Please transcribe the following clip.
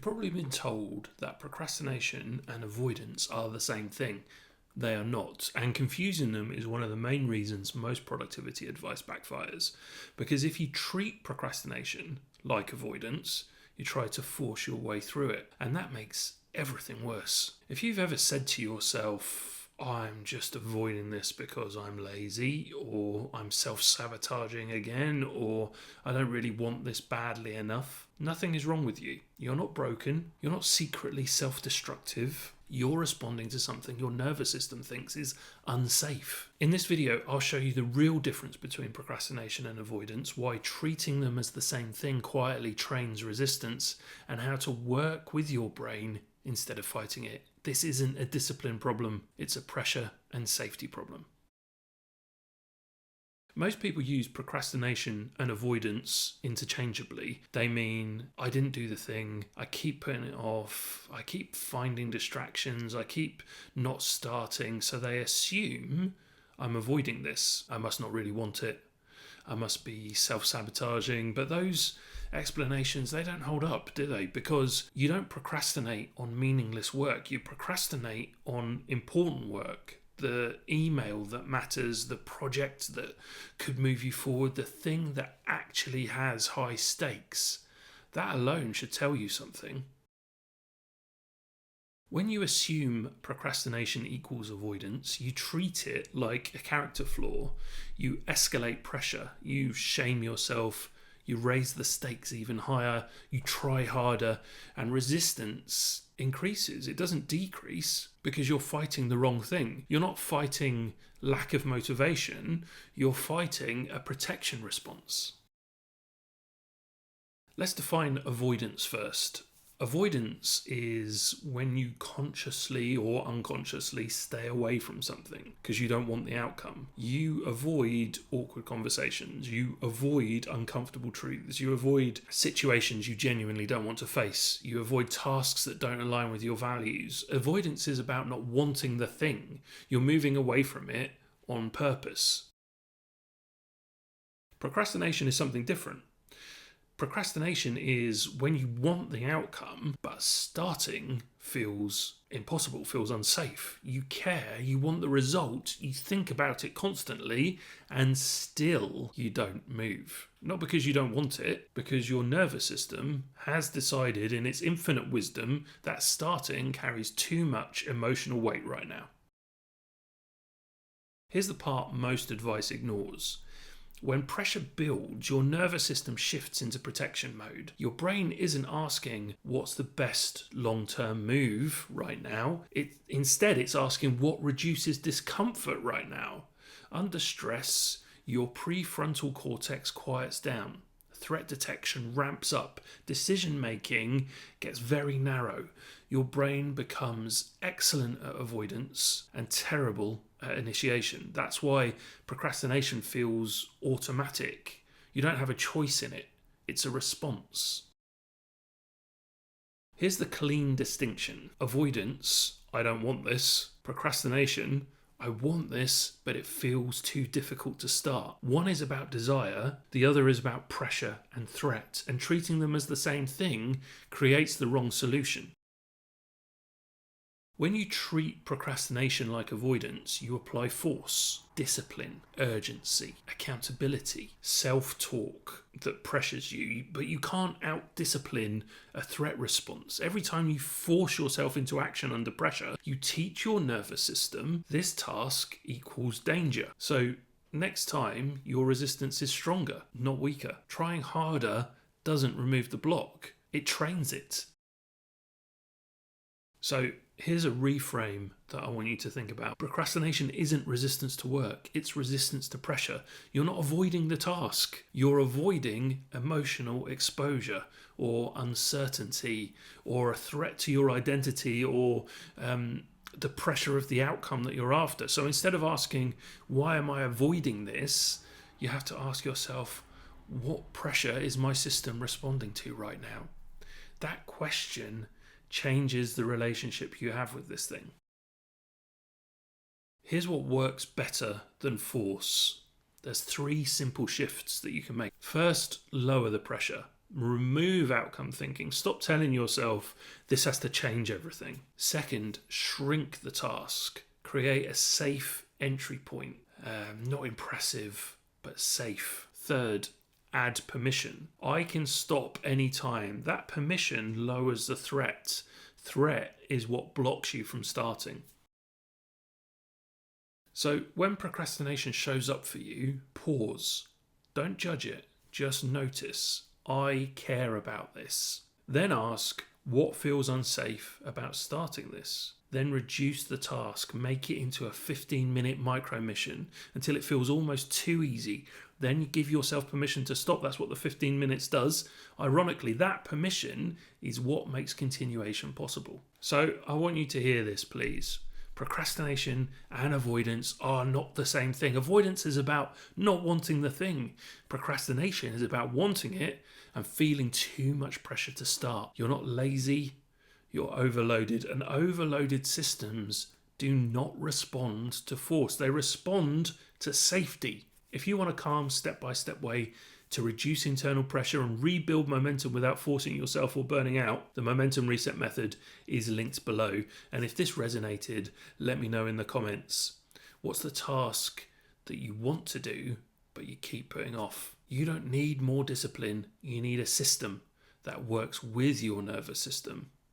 probably been told that procrastination and avoidance are the same thing. They are not, and confusing them is one of the main reasons most productivity advice backfires. Because if you treat procrastination like avoidance, you try to force your way through it, and that makes everything worse. If you've ever said to yourself, I'm just avoiding this because I'm lazy, or I'm self-sabotaging again, or I don't really want this badly enough, nothing is wrong with you. You're not broken. You're not secretly self-destructive. You're responding to something your nervous system thinks is unsafe. In this video, I'll show you the real difference between procrastination and avoidance, why treating them as the same thing quietly trains resistance, and how to work with your brain instead of fighting it. This isn't a discipline problem, it's a pressure and safety problem. Most people use procrastination and avoidance interchangeably. They mean, I didn't do the thing, I keep putting it off, I keep finding distractions, I keep not starting, so they assume I'm avoiding this. I must not really want it. I must be self-sabotaging. But those explanations, they don't hold up, do they? Because you don't procrastinate on meaningless work. You procrastinate on important work. The email that matters, the project that could move you forward, the thing that actually has high stakes. That alone should tell you something. When you assume procrastination equals avoidance, you treat it like a character flaw. You escalate pressure, you shame yourself, you raise the stakes even higher, you try harder, and resistance increases. It doesn't decrease because you're fighting the wrong thing. You're not fighting lack of motivation, you're fighting a protection response. Let's define avoidance first. Avoidance is when you consciously or unconsciously stay away from something because you don't want the outcome. You avoid awkward conversations, you avoid uncomfortable truths, you avoid situations you genuinely don't want to face, you avoid tasks that don't align with your values. Avoidance is about not wanting the thing. You're moving away from it on purpose. Procrastination is something different. Procrastination is when you want the outcome, but starting feels impossible, feels unsafe. You care, you want the result, you think about it constantly, and still you don't move. Not because you don't want it, because your nervous system has decided in its infinite wisdom that starting carries too much emotional weight right now. Here's the part most advice ignores. When pressure builds, your nervous system shifts into protection mode. Your brain isn't asking what's the best long-term move right now. Instead, it's asking what reduces discomfort right now. Under stress, your prefrontal cortex quiets down. Threat detection ramps up. Decision-making gets very narrow. Your brain becomes excellent at avoidance and terrible at initiation. That's why procrastination feels automatic. You don't have a choice in it. It's a response. Here's the clean distinction. Avoidance, I don't want this. Procrastination, I want this, but it feels too difficult to start. One is about desire, the other is about pressure and threat, and treating them as the same thing creates the wrong solution. When you treat procrastination like avoidance, you apply force, discipline, urgency, accountability, self-talk that pressures you, but you can't out-discipline a threat response. Every time you force yourself into action under pressure, you teach your nervous system this task equals danger. So next time, your resistance is stronger, not weaker. Trying harder doesn't remove the block, it trains it. So here's a reframe that I want you to think about. Procrastination isn't resistance to work, it's resistance to pressure. You're not avoiding the task, you're avoiding emotional exposure or uncertainty or a threat to your identity or the pressure of the outcome that you're after. So instead of asking, why am I avoiding this? You have to ask yourself, what pressure is my system responding to right now? That question changes the relationship you have with this thing. Here's what works better than force. There's 3 simple shifts that you can make. First, lower the pressure. Remove outcome thinking. Stop telling yourself this has to change everything. Second, shrink the task. Create a safe entry point. Not impressive, but safe. Third, add permission. I can stop anytime. That permission lowers the threat. Threat is what blocks you from starting. So when procrastination shows up for you, pause. Don't judge it. Just notice. I care about this. Then ask, what feels unsafe about starting this? Then reduce the task, make it into a 15-minute micro mission until it feels almost too easy. Then you give yourself permission to stop. That's what the 15 minutes does. Ironically, that permission is what makes continuation possible. So I want you to hear this, please. Procrastination and avoidance are not the same thing. Avoidance is about not wanting the thing. Procrastination is about wanting it and feeling too much pressure to start. You're not lazy, you're overloaded. And overloaded systems do not respond to force. They respond to safety. If you want a calm, step-by-step way to reduce internal pressure and rebuild momentum without forcing yourself or burning out, the momentum reset method is linked below. And if this resonated, let me know in the comments. What's the task that you want to do, but you keep putting off? You don't need more discipline. You need a system that works with your nervous system.